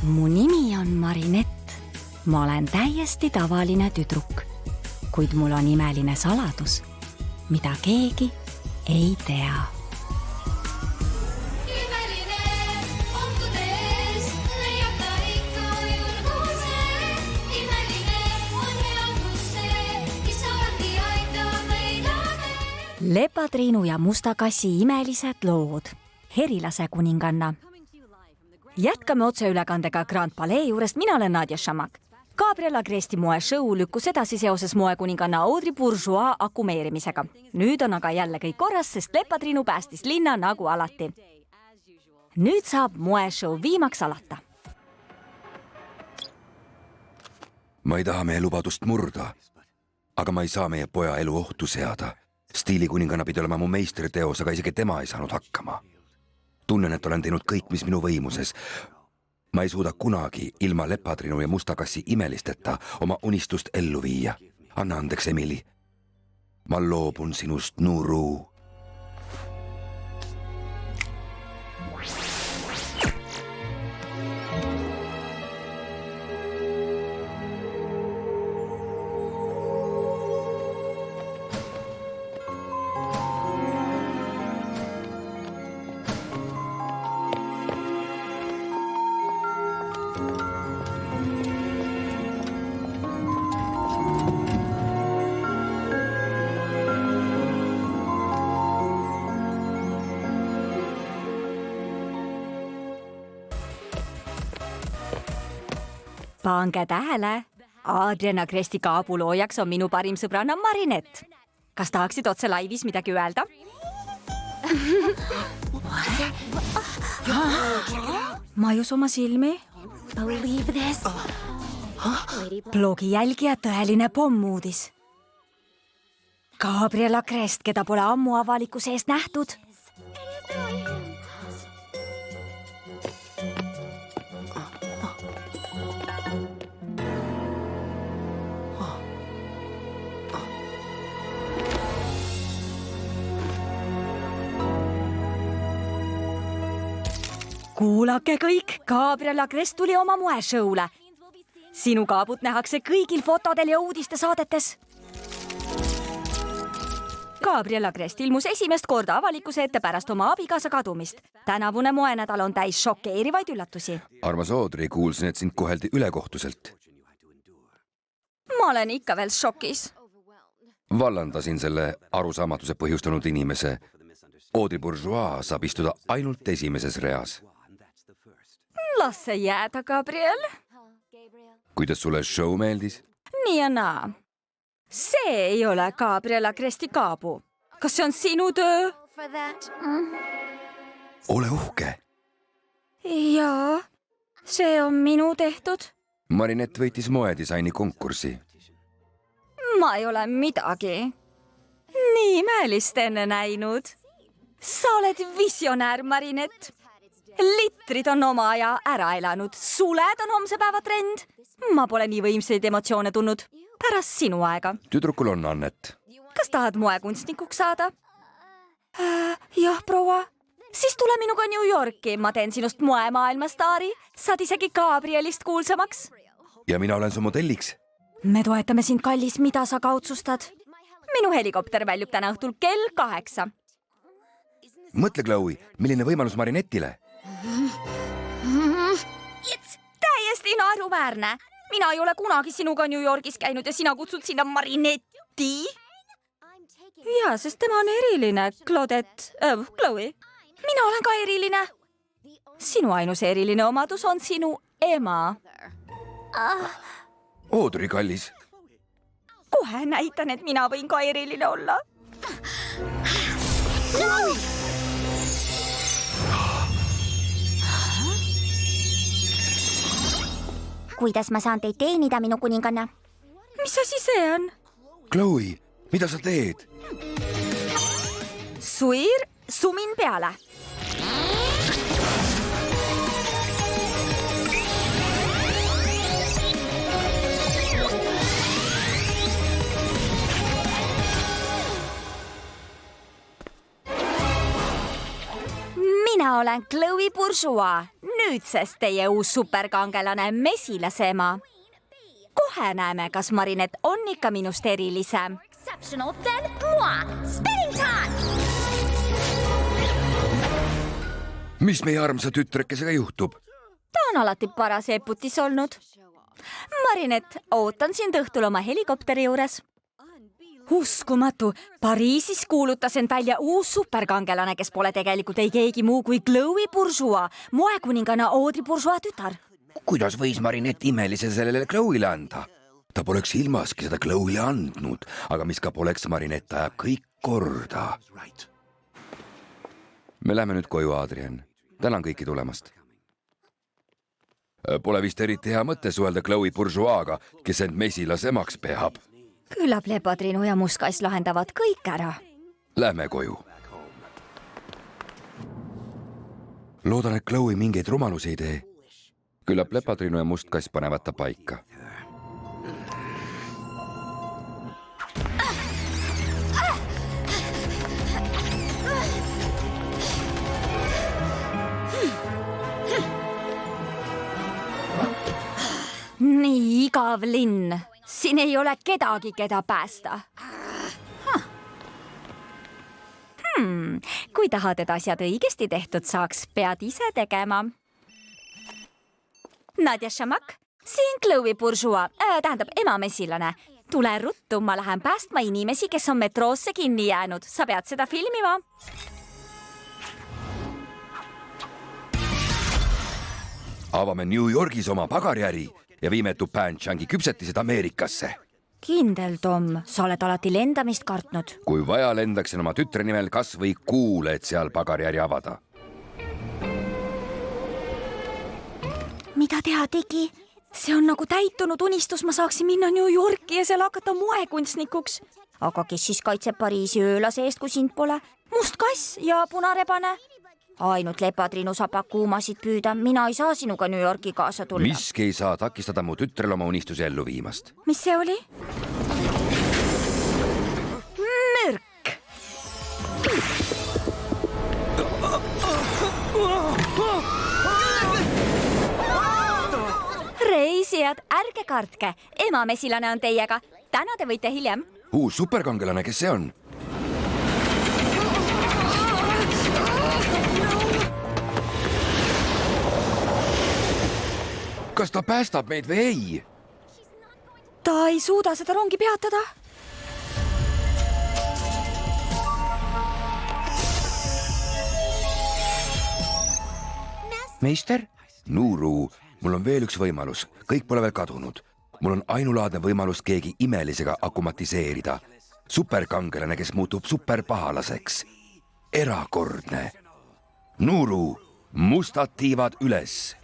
Mu nimi on Marinett. Ma olen täiesti tavaline tüdruk, kuid mul on imeline saladus, mida keegi ei tea. Lepatriinu ja Musta kassi imelised lood. Herilase kuninganna. Jätkame otseülekandega Grand Palais juurest. Mina olen Nadja Šamak. Gabriela Kresti moeshow lükkus edasi seoses moekuninganna Audrey Bourgeois akumeerimisega. Nüüd on aga jälle kõik korras, sest Lepatriinu päästis linna nagu alati. Nüüd saab moeshow viimaks alata. Ma ei taha meie lubadust murda, aga ma ei saa meie poja elu ohtu seada. Stiilikuninganna pidi olema mu meistriteos, aga isegi tema ei saanud hakkama. Tunnen, et olen teinud kõik, mis minu võimuses. Ma ei suuda kunagi ilma Lepatriinu ja Musta kassi imelisteta oma unistust ellu viia. Anna andeks, Emily. Ma loobun sinust, Nuru. Pange tähele, Adriana Kresti kaabuloojaks on minu parim sõbranna Marinett. Kas tahaksid otse laivis midagi öelda? Ma ei usu oma silmi. Blogi jälgija tõeline pommuudis. Gabriela Krest, keda pole ammu avalikkuse eest nähtud. Kuulake kõik, Gabriela Krest tuli oma moeshowle. Sinu kaabut nähakse kõigil fotodel ja uudistesaadetes. Gabriela Krest ilmus esimest korda avalikkuse ette pärast oma abikaasa kadumist. Tänavune moenädal on täis šokeerivaid üllatusi. Armas Audrey, kuulsin, et sind koheldi ülekohtuselt. Ma olen ikka veel šokis. Vallandasin selle arusaamatuse põhjustanud inimese. Audrey Bourgeois saab istuda ainult esimeses reas. Las see jääda, Gabriel. Kuidas sulle show meeldis? Nii ja naa. See ei ole Gabriela Kresti kaabu. Kas see on sinu töö? Ole uhke. Jaa, see on minu tehtud. Marinett võitis moedisaini konkursi. Ma ei ole midagi nii imelist enne näinud. Sa oled visionäär, Marinett. Litrid on oma aja ära elanud. Suled on homse päeva trend. Ma pole nii võimsaid emotsioone tundnud pärast sinu aega. Tüdrukul on annet. Kas tahad moekunstnikuks saada? Jah, proua. Siis tule minuga New Yorki. Ma teen sinust moemaailma staari. Saad isegi Gabrielist kuulsamaks. Ja mina olen su modelliks. Me toetame sind, kallis, mida sa ka otsustad. Minu helikopter väljub täna õhtul kell 8. Mõtle, Chloe, milline võimalus Marinettile. Täiesti naeruväärne. Mina ei ole kunagi sinuga New Yorgis käinud ja sina kutsud sinna Marinetti. Jaa, sest tema on eriline, Chloe. Mina olen ka eriline. Sinu ainus eriline omadus on sinu ema. Audrey, kallis. Kohe näitan, et mina võin ka eriline olla. Kuidas ma saan teid teenida, minu kuninganna? Mis asi see on? Chloe, mida sa teed? Suir, sumin peale. Mina olen olen Chloe Bourgeois, nüüdsest teie uus superkangelane Mesilase ema. Kohe näeme, kas Marinette on ikka minust erilisem. Exceptional than moi. Spinning time! mis meie armsa tütrekesega juhtub? Ta on alati paras eputis olnud. Marinette, ootan sind õhtul oma helikopteri juures. Uskumatu, Pariisis kuulutas end välja uus superkangelane, kes pole tegelikult ei keegi muu kui Chloe Bourgeois, moekuninganna Audrey Bourgeois tütar. kuidas võis Marinette imelise sellele Chloe'le anda? Ta poleks ilmaski seda Chloe'le andnud, aga mis ka poleks, Marinette ajab kõik korda. me lähme nüüd koju, Adrian. Tänan kõiki tulemast. Pole vist eriti hea mõte suhelda Chloe Bourgeois'ga, kes end Mesilase emaks peab. Küllap Lepatrinu ja Mustkass lahendavad kõik ära. Lähme koju. Loodan, et Chloe mingeid rumalusi ei tee. Küllap Lepatrinu ja Mustkass panevad ta paika. Nii igav linn. Siin ei ole kedagi, keda päästa. Kui tahad, et asjad õigesti tehtud saaks, pead ise tegema. Nadja Šamak, siin Chloe Bourgeois, tähendab ema Mesilane. Tule ruttu, ma lähen päästma inimesi, kes on metroosse kinni jäänud. Sa pead seda filmima. Avame New Yorgis oma pagariäri ja viime Tupantšangi küpsetised Ameerikasse. Kindel, Tom, sa oled alati lendamist kartnud. Kui vaja, lendaksin oma tütre nimel kas või kuule, et seal pagariäri avada. Mida teha tegi? See on nagu täitunud unistus, ma saaksin minna New Yorki ja seal hakata moekunstnikuks. Aga kes siis kaitseb Pariisi öölase eest, kui sind pole? Mustkass ja punarebane. Ainult Lepatrinu saab kuumasid püüda. Mina ei saa sinuga New Yorki kaasa tulla. Miski ei saa takistada mu tütrel oma unistusi ellu viimast. Mis see oli? Mürk! Reisijad, ärge kartke. Ema Mesilane on teiega. Täna te võite hiljem. Uus superkangelane, kes see on? Kas ta päästab meid või ei? Ta ei suuda seda rongi peatada. Meister? Nuru, mul on veel üks võimalus. Kõik pole veel kadunud. Mul on ainulaadne võimalus keegi imelisega akumatiseerida. Superkangelane, kes muutub superpahalaseks. Erakordne. Nuru, mustad tiivad üles.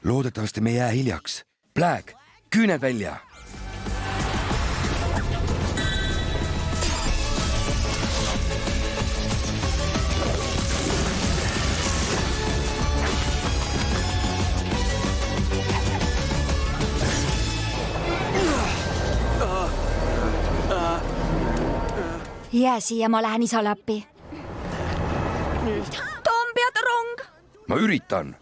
Loodetavasti me ei jää hiljaks. Black, küüned välja! Jää siia, ma lähen isale appi. Tom, pead rong! Ma üritan!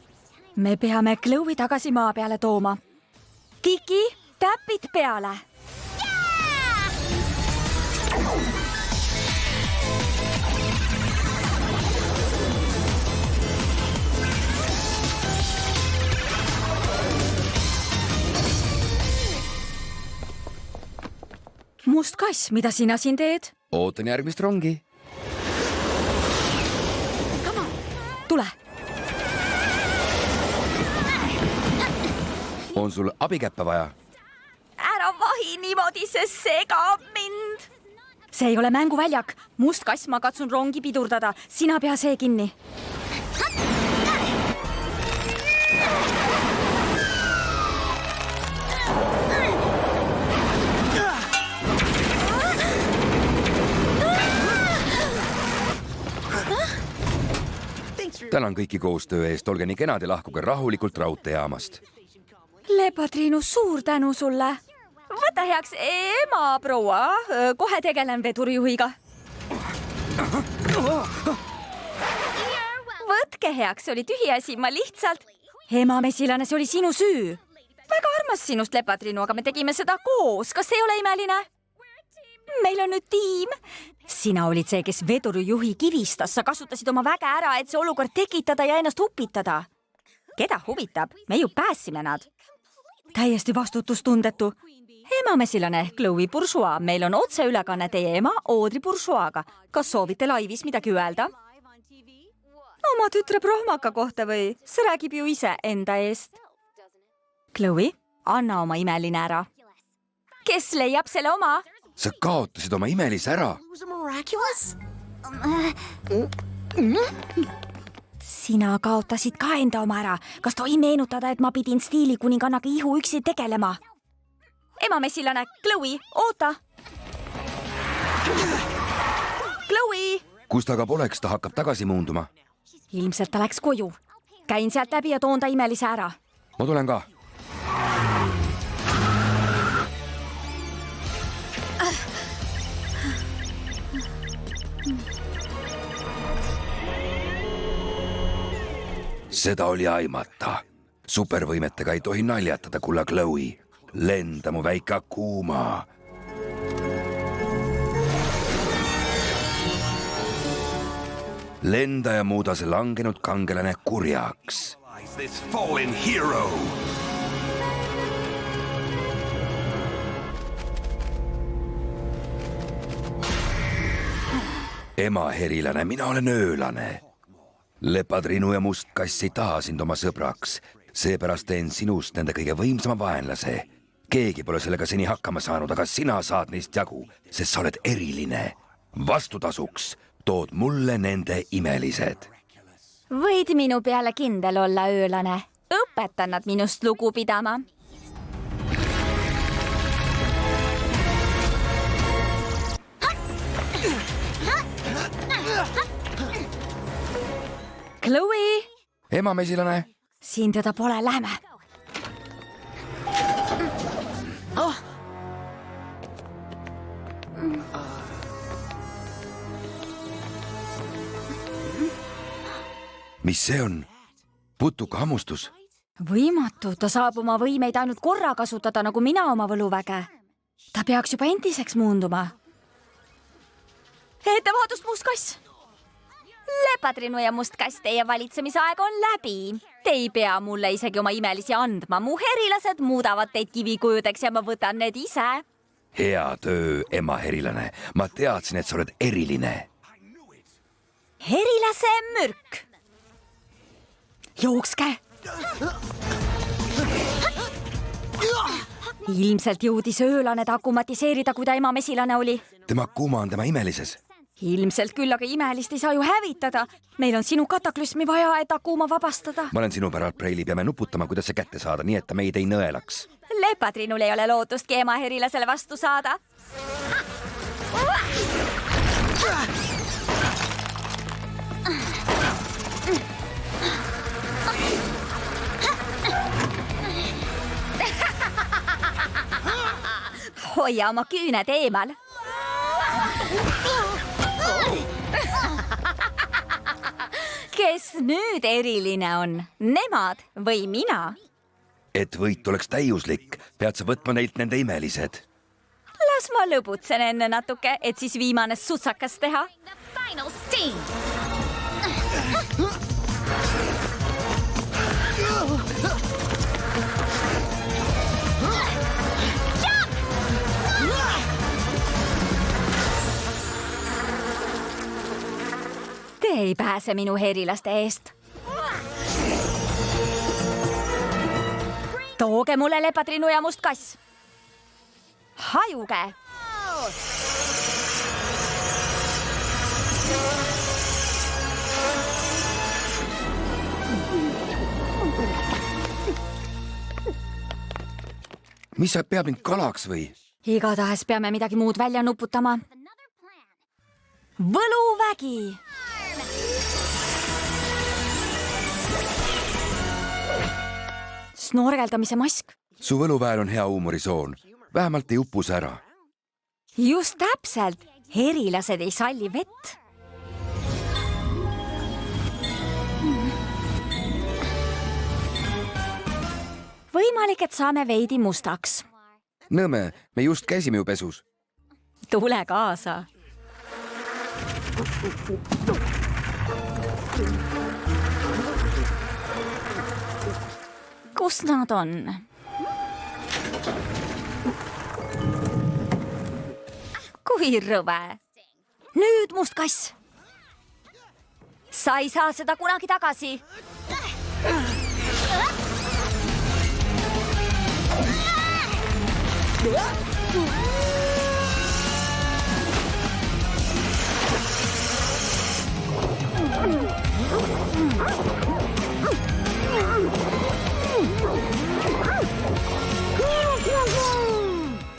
Me peame Chloe tagasi maa peale tooma. Tiki, täpid peale. Mustkass, mida sina siin teed? Ootan järgmist rongi. Tule. On sul abikäppe vaja? Ära vahi niimoodi, see segab mind. See ei ole mänguväljak. Mustkass, ma katsun rongi pidurdada. Sina pea see kinni. tänan kõiki koostöö eest, olge nii kenad ja lahkuge rahulikult raudteejaamast. Lepatriinu, suur tänu sulle. Võta heaks ema, proua. Kohe tegelen vedurijuhiga. Võtke heaks, see oli tühi asi, ma lihtsalt... Ema mesilane, see oli sinu süü. Väga armas sinust, Lepatriinu, aga me tegime seda koos. Kas ei ole imeline? Meil on nüüd tiim. Sina olid see, kes vedurijuhi kivistas. Sa kasutasid oma väge ära, et see olukord tekitada ja ennast upitada. Keda huvitab? Me ju päässime nad. Täiesti vastutustundetu. Ema mesilane ehk Chloe Bourgeois. Meil on otseülekanne teie ema Audrey Bourgeois'ga. Kas soovite laivis midagi öelda? Oma tütre prohmaka kohta või? See räägib ju ise enda eest. Chloe, anna oma imeline ära. Kes leiab selle oma? Sa kaotasid oma imelise ära. Sina kaotasid ka enda oma ära. Kas tohi meenutada, et ma pidin stiilikuningannaga ihu üksi tegelema? Ema mesilane, Chloe, oota! Chloe! Kus ta aga poleks, ta hakkab tagasi muunduma. Ilmselt ta läks koju. Käin sealt läbi ja toon ta imelise ära. Ma tulen ka. Seda oli aimata. Supervõimetega ei tohi naljatada, kulla Chloe. Lenda mu väike Akuma. Lenda ja muuda see langenud kangelane kurjaks. This fallen hero. Ema herilane, mina olen öölane. Lepatriinu ja must kass ei taha sind oma sõbraks. Seepärast teen sinust nende kõige võimsama vaenlase. Keegi pole sellega seni hakkama saanud, aga sina saad neist jagu, sest sa oled eriline. Vastutasuks tood mulle nende imelised. Võid minu peale kindel olla, öölane. Õpetan nad minust lugu pidama. Chloe! Ema mesilane. Siin teda pole, lähme. Mis see on? Putuka hammustus. Võimatu, ta saab oma võimeid ainult korra kasutada, nagu mina oma võluväge. Ta peaks juba endiseks muunduma. Ettevaatust, must kass! Lepatriinu ja must kass, teie valitsemisaeg on läbi. Te ei pea mulle isegi oma imelisi andma. Mu herilased muudavad teid kivikujudeks ja ma võtan need ise. Hea töö, ema herilane. Ma teadsin, et sa oled eriline. Herilase mürk. Jookske! Ilmselt jõudis öölane ta akumatiseerida, kui ta ema mesilane oli. Tema Akuma on tema imelises. Ilmselt küll, aga imelist ei saa ju hävitada. Meil on sinu kataklüsmi vaja, et Akuma vabastada. Ma olen sinu päralt, Preili, peame nuputama, kuidas see kätte saada, nii et ta meid ei nõelaks. Lepatriinul ei ole lootustki ema herilasele vastu saada. Hoia oma küüned eemal. Kes nüüd eriline on? Nemad või mina? Et võit oleks täiuslik, pead sa võtma neilt nende imelised. Las ma lõbutsen enne natuke, et siis viimane sutsakas teha. Te ei pääse minu herilaste eest. Tooge mulle Lepatriinu ja must kass. Hajuge! Mis sa peab mind kalaks või? Igatahes peame midagi muud välja nuputama. Võluvägi! Snorgeldamise mask. Su võluväel on hea huumorisoon. Vähemalt ei uppu sa ära. Just täpselt. Herilased ei salli vett. Võimalik, et saame veidi mustaks. Nõme, me just käisime ju pesus. Tule kaasa. Kus nad on? Kui rõve. Nüüd must kass. Sa ei saa seda kunagi tagasi.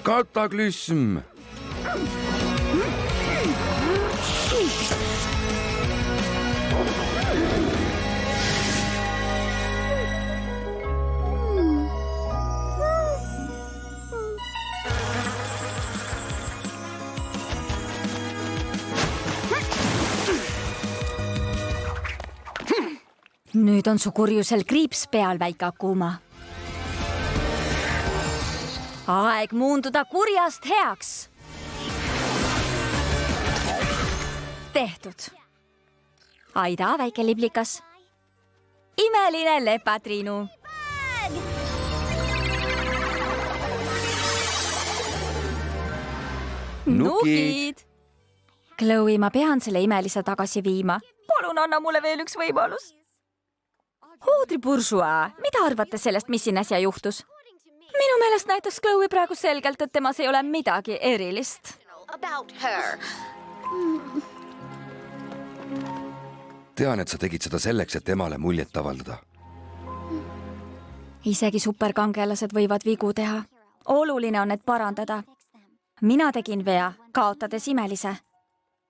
Kataklysm! Nüüd on su kurjusel kriips peal, väike Akuma. Aeg muunduda kurjast heaks. Tehtud. Aida, väike liblikas. Imeline lepatriinu. Nukid. Chloe, ma pean selle imelise tagasi viima. Palun anna mulle veel üks võimalus. Hoodri bursua, mida arvate sellest, mis siin äsja juhtus? Minu meelest näitas Chloe praegu selgelt, et temas ei ole midagi erilist. Tean, et sa tegid seda selleks, et emale muljet avaldada. Isegi superkangelased võivad vigu teha. Oluline on, et parandada. Mina tegin vea, kaotades imelise.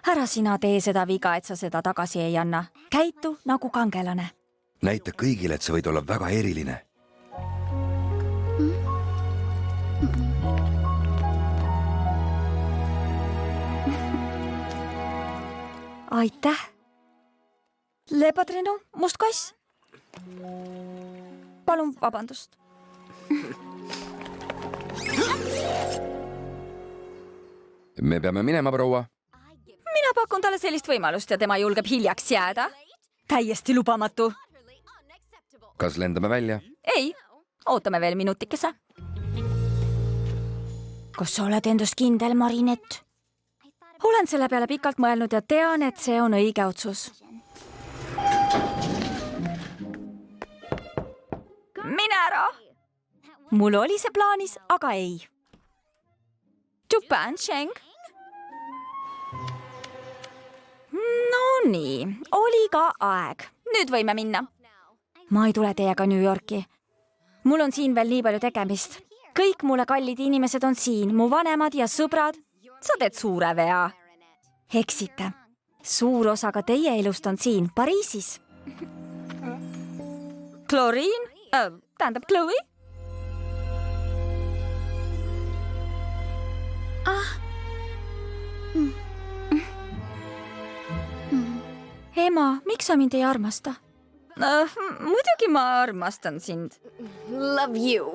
Ära sina tee seda viga, et sa seda tagasi ei anna. Käitu nagu kangelane. Näita kõigile, et sa võid olla väga eriline. Aitäh. Lepatrinu, must kass. Palun vabandust. Me peame minema, proua. Mina pakun talle sellist võimalust ja tema julgeb hiljaks jääda. Täiesti lubamatu. Kas lendame välja? Ei, ootame veel minutikese. Kas sa oled endast kindel, Marinett? Olen selle peale pikalt mõelnud ja tean, et see on õige otsus. Mine ära! Mul oli see plaanis, aga ei. Jupan Cheng. No nii, oli ka aeg. Nüüd võime minna. Ma ei tule teiega New Yorki. Mul on siin veel nii palju tegemist. Kõik mulle kallid inimesed on siin, mu vanemad ja sõbrad. Sa teed suure vea. Eksite. Suur osa ka teie elust on siin, Pariisis. Chlorine? Tähendab Chloe? Ema, miks sa mind ei armasta? Muidugi ma armastan sind. Love you.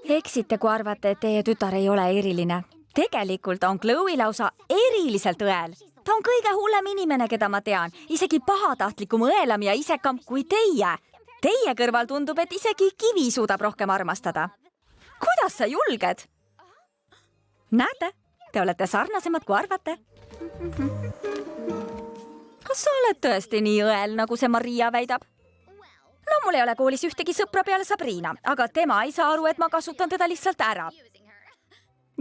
Eksite, kui arvate, et teie tütar ei ole eriline. Tegelikult on Chloe lausa eriliselt õel. Ta on kõige hullem inimene, keda ma tean. Isegi pahatahtlikum õelam ja isekam kui teie. Teie kõrval tundub, et isegi kivi suudab rohkem armastada. Kuidas sa julged? Näete, te olete sarnasemad, kui arvate. Kas sa oled tõesti nii õel, nagu see Maria väidab? No, mul ei ole koolis ühtegi sõpra peale Sabrina, aga tema ei saa aru, et ma kasutan teda lihtsalt ära.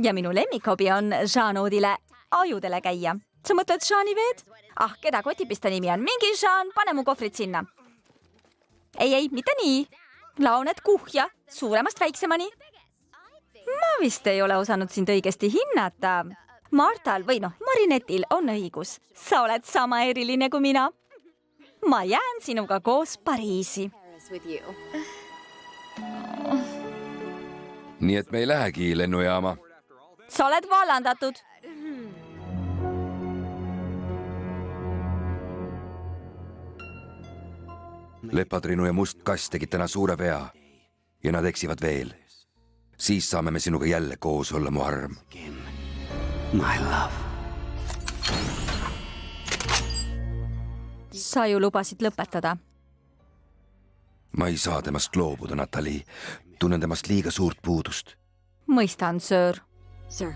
Ja minu lemmikhobi on Jean-Audile ajudele käia. Sa mõtled Jeani veed? Keda kotipis ta nimi on? Mingi Jean, pane mu kohvrid sinna. Ei, mitte nii. Laonet kuhja, suuremast väiksemani. Ma vist ei ole osanud sind õigesti hinnata. Martal või Marinetil on õigus. Sa oled sama eriline kui mina. Ma jään sinuga koos Pariisi. nii et me ei lähegi lennujaama. sa oled vallandatud. Lepatrinu ja Must Kass tegid täna suure vea ja nad eksivad veel. Siis saame me sinuga jälle koos olla, mu arm. My love. sa ju lubasid lõpetada. Ma ei saa temast loobuda, Natali. Tunnen temast liiga suurt puudust. mõistan, söör. Sir.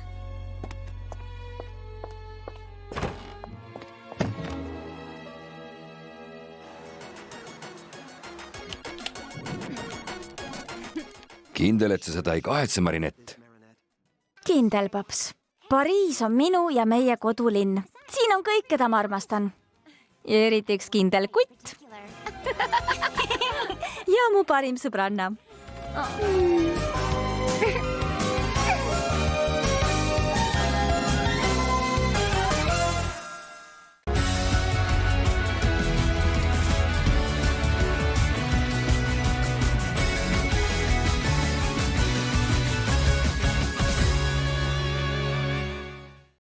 Kindel, et sa seda ei kahetse, Marinette? kindel, paps. Pariis on minu ja meie kodulinn. siin on kõik, keda ma armastan. ja eriti üks kindel kutt. ja mu parim sõbranna.